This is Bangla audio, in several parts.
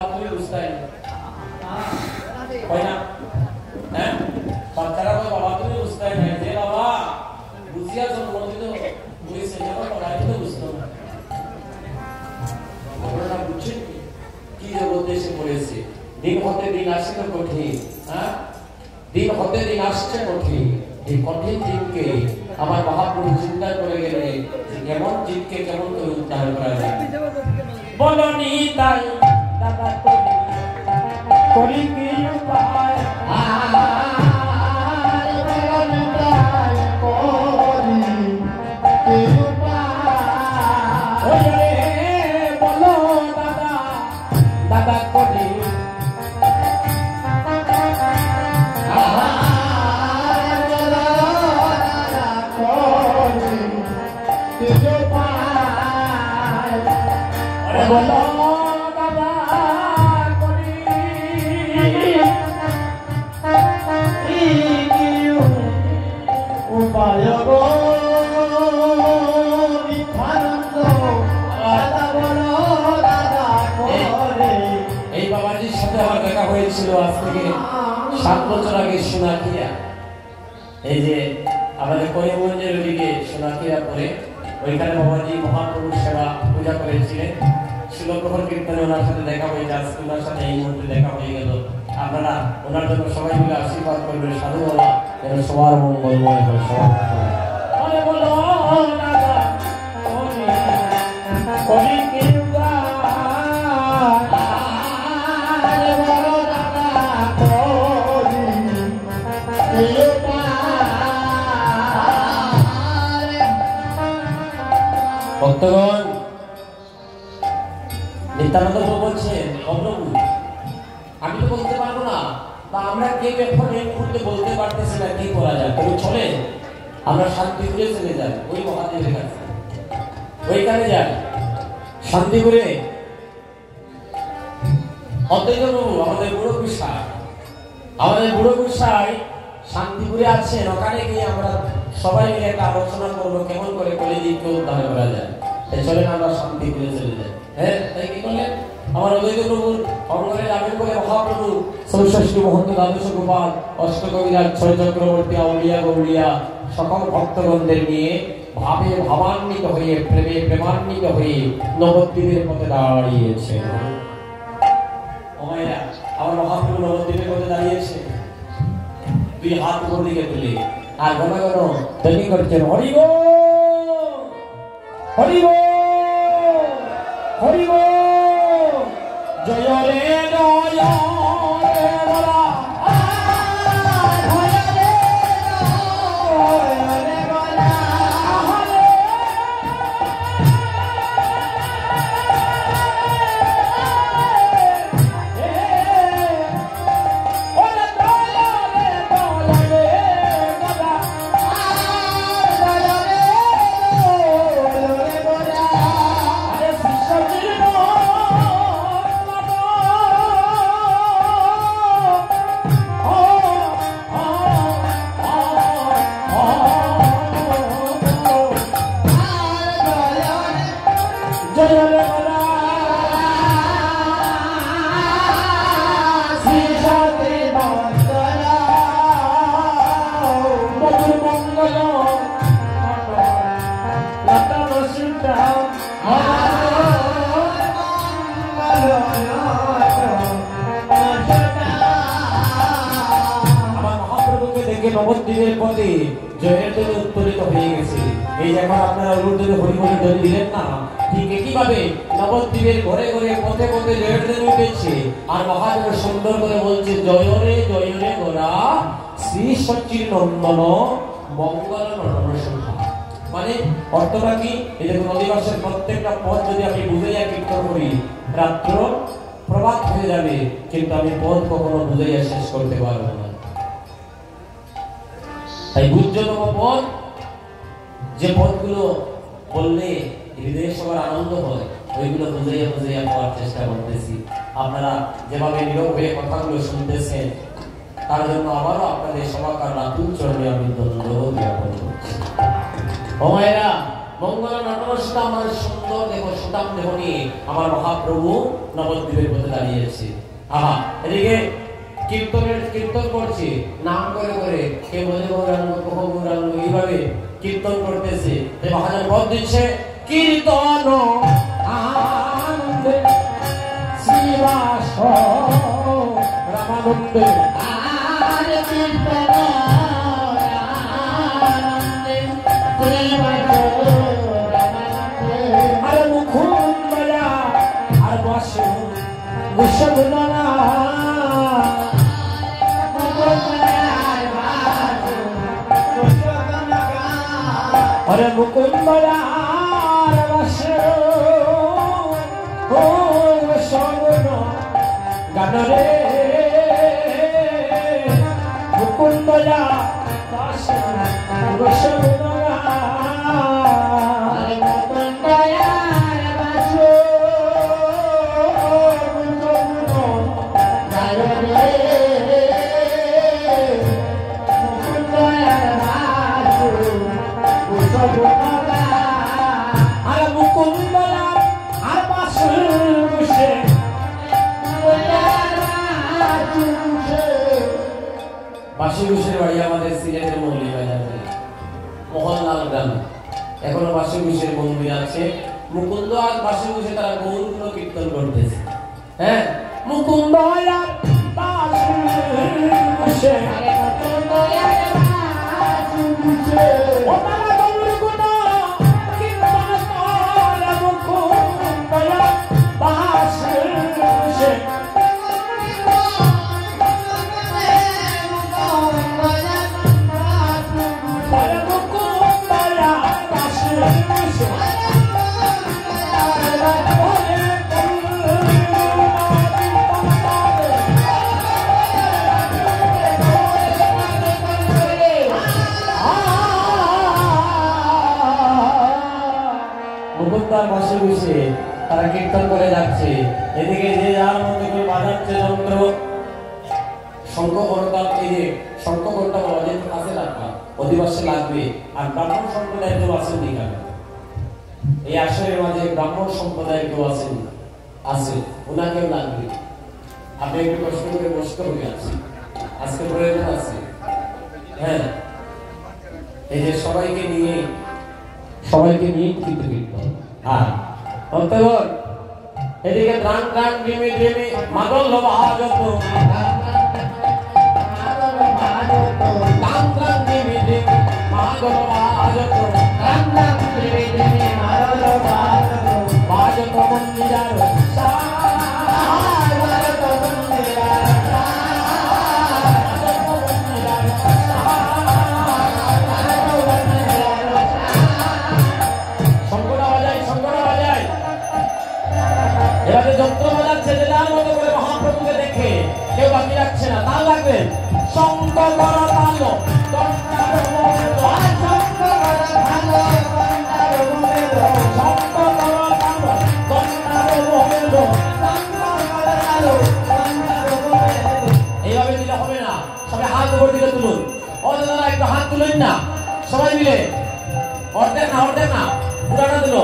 তুমি বুঝতাই কই না হ্যাঁ বাচ্চারা কই বাবা তুমি বুঝতাই না যে বাবা বুঝিয়া জন্ম দিল বুঝছে যে বাবা তো বুঝতো না ওরা বুঝছে কি যে উদ্দেশ্যে পড়েছে দিন হতে দিন আসছে কঠিন হ্যাঁ দিন হতে দিন আসছে কঠিন এই কঠিন দিনকে আমার মহাপ্রভু চিন্তা করে গেলে কেমন জিতকে কেমন করে উদ্ধার করা যায় বলনি তাই দাদা করি কি উপায় বলনি তাই করি কি উপায় ওরে বলো দাদা দাদা করি বলো দাদা করি উপায় গো বিখানন্দ দাদা বলো দাদা করে এই বাবাজির সাথে আমার দেখা হয়েছিল আজ থেকে 7 বছর আগে সোনাকিয়া এই যে আমাদের করিমগঞ্জের ওদিকে সোনাকিয়া পরে ওইখানে বাবাজি মহাপ্রভুর সেবা পূজা করেছিলেন শিলপ্রহর কীর্তনে ওনার সাথে দেখা হয়ে যাচ্ছে ওনার সাথে এই মুহূর্তে দেখা হয়ে গেল আপনারা ওনার জন্য সবাই মিলে আশীর্বাদ করবেন সাধু বাবা যেন সবার মঙ্গলময় হয় সবার বলো দাদা করি কি ভক্তগণ নিত্যানন্দ বলছেন অপ্রভু আমি তো বলতে পারবো না বা আমরা কেউ এখন এই মুহূর্তে বলতে পারতেছি না কি করা যায় তবে চলে আমরা শান্তিপুরে চলে যাই ওই মহাদেবের কাছে ওইখানে যাই শান্তিপুরে অদ্বৈত প্রভু আমাদের বুড়ো গোসাই শান্তিপুরে আছেন ওখানে গিয়ে আমরা সবাই মিলে একটা আলোচনা করবো কেমন করে কলিযুগকে উদ্ধার করা যায় চলেন আমরা শান্তিপুরে চলে যাই হ্যাঁ তাই কি করলেন আমার অদ্বৈত প্রভুর অঙ্গনে যাবেন করে মহাপ্রভু চৌষষ্ঠী মহন্ত দ্বাদশ গোপাল অষ্টকবিরাজ 6 চক্রবর্তী আউলিয়া গৌরিয়া সকল ভক্তগণদের নিয়ে ভাবে ভাবান্বিত হয়ে প্রেমে প্রেমান্বিত হয়ে নবদ্বীপের পথে দাঁড়িয়েছে আমার মহাপ্রভু নবদ্বীপের পথে দাঁড়িয়েছে দুই হাত উপর দিকে তুলে আর ঘন ঘন ধ্বনি করছেন হরি গো হরি গো হরি গো জয় রে জয় রে বলা জয় রে জয় রে বলা নবদ্বীপের পথে জয়ের জন্য উত্তোলিত হয়ে গেছে এই এখন আপনারা উল্টোতে হরিমনি ধ্বনি দিলেন না ঠিক একইভাবে নবদ্বীপের ঘরে ঘরে পথে পথে জয়ের ধ্বনি উঠেছে আর মহাদেব সুন্দর করে বলছে জয় রে গোরা শ্রী সচির নন্দন মঙ্গল নরসংখ্যা মানে অর্থটা কি এই দেখুন অধিবাসের প্রত্যেকটা পথ যদি আমি বুঝাইয়া কীর্তন করি রাত্র প্রভাত হয়ে যাবে কিন্তু আমি পথ কখনো বুঝাইয়া শেষ করতে পারবো না তাই বুদ্ধতম পথ যে পথগুলো বললে হৃদয়ে সবার আনন্দ হয় ওইগুলো বুঝাইয়া বুঝাইয়া পাওয়ার চেষ্টা করতেছি আপনারা যেভাবে নীরব হয়ে কথাগুলো শুনতেছেন তার জন্য আবারও আপনাদের সবাকার রাতুল চরণে আমি ধন্যবাদ জ্ঞাপন করছি ও মায়েরা মঙ্গল নটরসটা আমার সুন্দর দেহ সুতাম দেহ নিয়ে আমার মহাপ্রভু নবদ্বীপের পথে দাঁড়িয়েছে। আহা, এদিকে কীর্তন করছে, নাম করে করে কে বলে গৌরাঙ্গ কহ গৌরাঙ্গ, এইভাবে কীর্তন করতেছে। মহাজন পদ দিচ্ছে, কীর্তন আনন্দে শ্রীবাস রামানন্দে, আর কীর্তন আনন্দে শ্রীবাস রামানন্দে, আর মুকুন্দয়া আর বসে গুসগুণনা, अरे मुकुंदया रवसे ओ सोनो गानरे मुकुंदया रवसे ओ सोनो अरे मुकुंदया रवसे ओ सोनो गानरे বাঁশিঘুষের বাড়ি আমাদের সিলেটের মৌলিবাজারে মোহনলাল গ্রামে। এখনো বাঁশিঘুষের মন্দির আছে। মুকুন্দ আর বাঁশিঘুষে তারা গৌরগুলো কীর্তন করতেছে। হ্যাঁ, মুকুন্দ আর বাঁশিঘুষে, বসে বসে তারা কীর্তন করে যাচ্ছে। এদিকে যে যার মধ্যে করে বাজাচ্ছে যন্ত্র, শঙ্খ করতাল, এই যে শঙ্খ ঘন্টা অনেক কাছে রাখবা, অধিবাসে লাগবে। আর ব্রাহ্মণ সম্প্রদায়ের কেউ আছেন নি কেন? এই আসরের মাঝে ব্রাহ্মণ সম্প্রদায়ের কেউ আছেন? আছে, ওনাকেও লাগবে। আপনি একটু কষ্ট করে বসতে হবে, আছে আজকে প্রয়োজন আছে। হ্যাঁ, এই যে সবাইকে নিয়ে কীর্তন। হ্যাঁ, অন্তগণ এদিকে ত্রাণ ত্রাণ ডিমি ডিমি মাদল বাহাজত, ত্রাণ ত্রাণ ডিমি ডিমি মাদল বাহাজত, ত্রাণ ত্রাণ ডিমি ডিমি মাদল বাহাজত, বাহাজত মন্দিরার যন্ত্র বাজাচ্ছে। যে যার মতো করে মহাপ্রভুকে দেখে কেউ বাকি রাখছে না, তাল লাগবে। শঙ্খ কর তাল এইভাবে দিলে হবে না, সবাই হাত উপর দিকে তুলুন। অযথা একটু হাত তুলুন না, সবাই মিলে। অর্ধেক না পুরাটা দিল।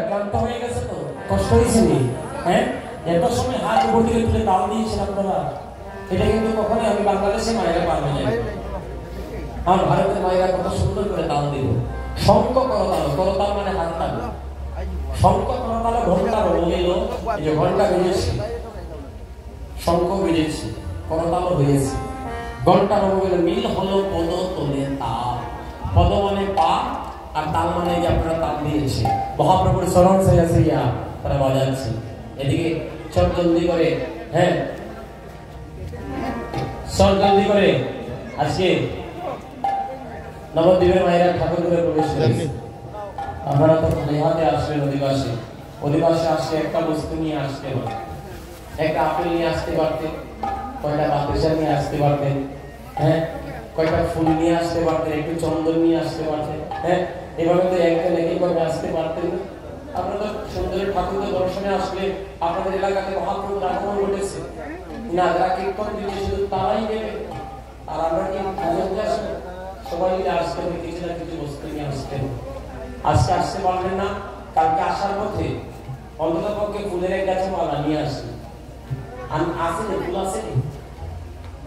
ক্লান্ত হয়ে গেছে তো, কষ্ট হয়েছে নি? হ্যাঁ, এত সময় হাত উপর দিকে তুলে তাল দিয়েছেন আপনারা। এটা কিন্তু কখনোই আমি বাংলাদেশে মায়েরা পারবে না। আমার ভারতের মায়েরা কত সুন্দর করে তাল দিল। শঙ্খ করতাল, করতাল মানে হাত তাল। শঙ্খ করতাল ঘন্টার বলিল, এই যে ঘন্টা বেজেছে, শঙ্খ বেজেছে, করতাল হয়েছে, ঘন্টার বলে মিল হলো পদ তোলে তাল। পদ মানে পা আর তাল মানে যে আপনারা তাল দিয়েছে, মহাপ্রভুর স্মরণ সাইয়া তারা বাজাচ্ছে। এদিকে চট জলদি করে, হ্যাঁ চট জলদি করে আজকে নবদ্বীপের মায়েরা ঠাকুর করে প্রবেশ করেছে। আপনারা তো নেহাতে আসবেন অধিবাসী, অধিবাসী আসলে একটা বস্তু নিয়ে আসতে হবে, একটা আপেল নিয়ে আসতে পারতেন, কয়টা বাতাসা নিয়ে আসতে পারতেন, হ্যাঁ কয়টা ফুল নিয়ে আসতে পারতেন, একটু চন্দন নিয়ে আসতে পারতেন, হ্যাঁ এভাবে তো একজন একইভাবে আসতে পারতেন। আপনারা তো সুন্দরের ঠাকুরকে দর্শনে আসলে আপনাদের এলাকাতে মহাপ্রভুর আগমন ঘটেছে না, যারা কীর্তন দিচ্ছে শুধু তারাই দেবে। আর আমরা কি আসবো? সবাই মিলে আসতে হবে, কিছু না কিছু বস্তু নিয়ে আসতে হবে। আজকে আসতে পারবেন না, কালকে আসার পথে অন্তত পক্ষে ফুলের এক গাছে মালা নিয়ে আসি। আমি আসেনি, ফুল আসেনি,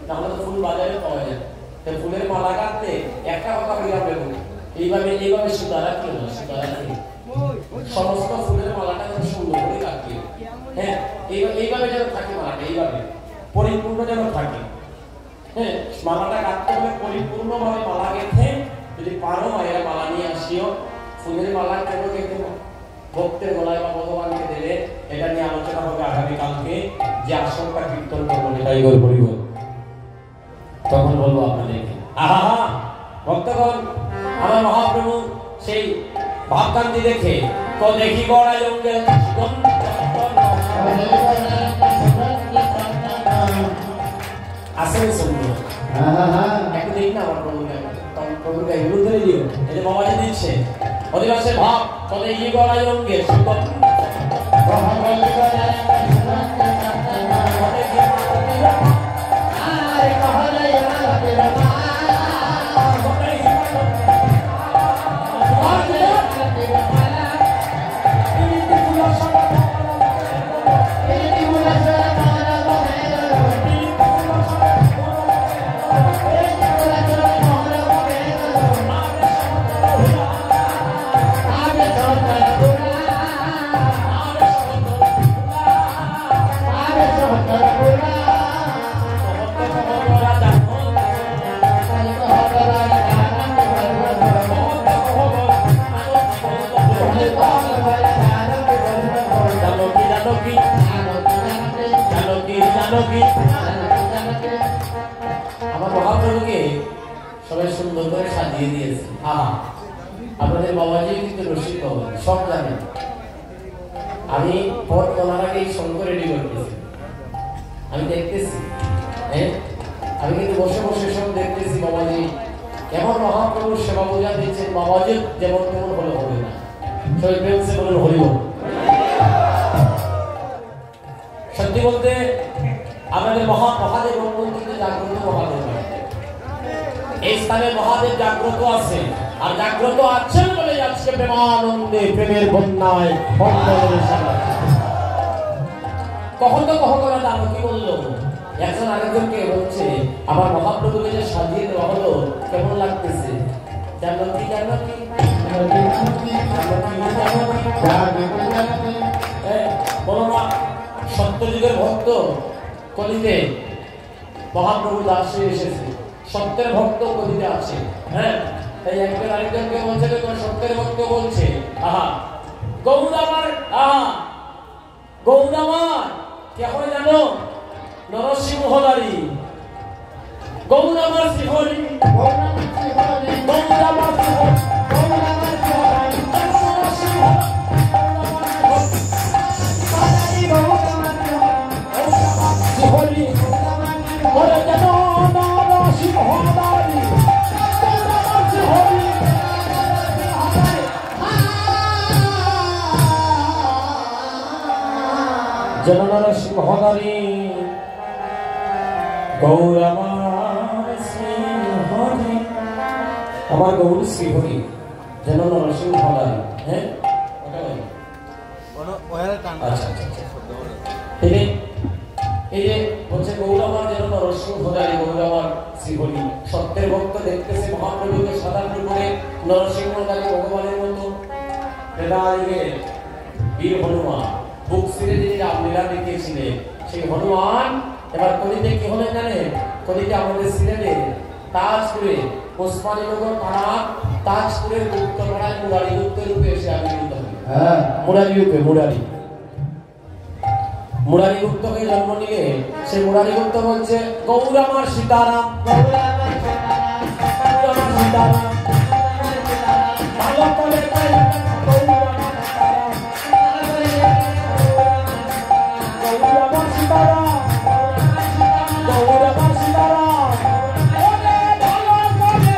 তাহলে তো ফুল বাজারে পাওয়া যায়। তো ফুলের মালা কাটতে একটা কথা বললাম, দেখুন এইভাবে এইভাবে সুতা রাখলে না, সুতা রাখলে সমস্ত ফুলের মালাটা যেন সুন্দর করে কাটবে, হ্যাঁ এইভাবে যেন থাকে মালাটা, এইভাবে পরিপূর্ণ যেন থাকে। হ্যাঁ মালাটা কাটতে হলে পরিপূর্ণভাবে মালা গেঁথে যদি পারো মায়েরা মালা নিয়ে আসিও। ফুলের মালা কেন গেঁথে ভক্তের গলায় বা ভগবানকে দিলে, এটা নিয়ে আলোচনা হবে আগামীকালকে, যে আশঙ্কা কীর্তন করবো এটাই বলব, তখন বলবো আপনাদেরকে। আহা ভক্তগণ, আমার মহাপ্রভু সেই ভাবকান্তি দেখে তো দেখি গড়াই অঙ্গে আসেন সুন্দর একটু দেখি না আমার প্রভুকে, প্রভুকে এগুলো ধরে দিও, এই যে বাবাজি দিচ্ছে অধিবাসের ভাব তো দেখি গড়াই অঙ্গে সুন্দর আমার মহাপ্রভুকে সবাই সুন্দর করে সাজিয়ে দিয়েছে। আপনাদের বাবাজি কিন্তু রসিক বাবা, সব জানেন। আমি পথ বলার আগে সঙ্গ রেডি করতেছি, আমি দেখতেছি, হ্যাঁ আমি কিন্তু বসে বসে সব দেখতেছি। বাবাজি এমন মহাপ্রভুর সেবা বোঝা দিয়েছেন, বাবাজি যেমন তেমন হলে হবে না। সবাই প্রেমসে বলেন হরিব। সত্যি বলতে আমাদের মহাদেব কিন্তু জাগ্রত মহাদেব, এই স্থানে মহাদেব জাগ্রত আছে, আর জাগ্রত আছেন বলে আজকে প্রেমানন্দে প্রেমের বন্যায় কখন তো কখন করে জানো কি বললো, একজন আরেকজনকে বলছে আমার মহাপ্রভুকে যে সাজিয়ে দেওয়া হলো কেমন লাগতেছে, জানো কি জানো কি বলো না। সত্যযুগের ভক্ত কলিতে মহাপ্রভু দাসে এসেছে, সত্যের ভক্ত কলিতে আছে, হ্যাঁ তাই একজন আরেকজনকে বলছে তোর সত্যের ভক্ত বলছে গৌরামার গৌরামার কে হয় জানো, নরসিংহদারি গৌরামার শ্রীহরি গৌরামার জননার সিংহদারি গৌরামার শ্রীহরি, আমার গৌর শ্রীহরি জননার সিংহদারি। হ্যাঁ এই যে বলছে গৌরামার যেন নরসিংহদারি গৌরামার শ্রীহরি। সত্যের ভক্ত দেখতেছে মহাপ্রভুকে সাধারণ করে নরসিংহদারি ভগবানের মতো। বীর হনুমান বুক সিরে যিনি রামলীলা দেখিয়েছিলেন, সেই হনুমান এবার কলিতে কি হলো জানে? কলিতে আমাদের সিলেটে তাজপুরে ওসমানীনগর থানা তাজপুরের উত্তরপাড়ায় মুরারি গুপ্ত রূপে এসে আবির্ভূত হলেন। মুরারি রূপে মুরারি গুপ্তকে জন্ম নিয়ে সে মুরারি গুপ্ত বলছে গৌর আমার সীতারাম, গৌর আমার সীতারাম, ভালো করে গৌর আমার সীতারাম, গৌর আমার সীতারাম, গৌর আমার সীতারাম, ওরে ভালো করে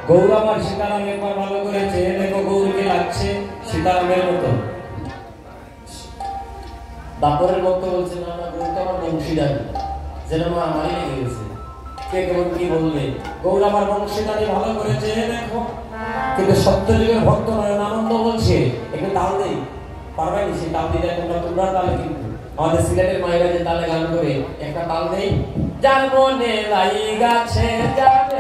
গৌর আমার সীতারাম একবার ভালো করে চেয়ে দেখো গৌরকে লাগছে সীতারামের মতো। দাপরের মতো বলছে না না গৌর তো আমার বংশীদারি, যেন আমারই লেগে গেছে। কে কেমন কি বলবে? গৌর আমার বংশীদারি ভালো করে চেয়ে দেখো। কিন্তু সত্যযুগের ভক্ত নয়নানন্দ বলছে একটু তাল দেই, পারবে না সে তাল দিলে তোমরা তালে কিন্তু আমাদের সিলেটের মায়েরা যে তালে গান করে একটা তাল দেই। যার মনে লাই গাছে যাবে